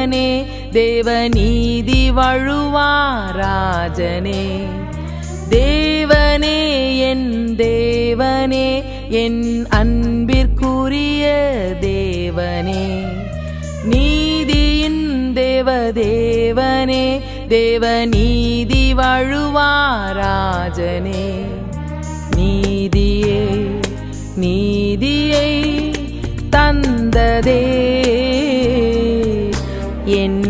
தேவனே தேவநீதி வழுவாராஜனே தேவனே என் தேவனே என் அன்பிற்குரிய தேவனே நீதியின் தேவதேவனே தேவநீதி வழுவாராஜனே நீதியே நீதியை தந்ததே என்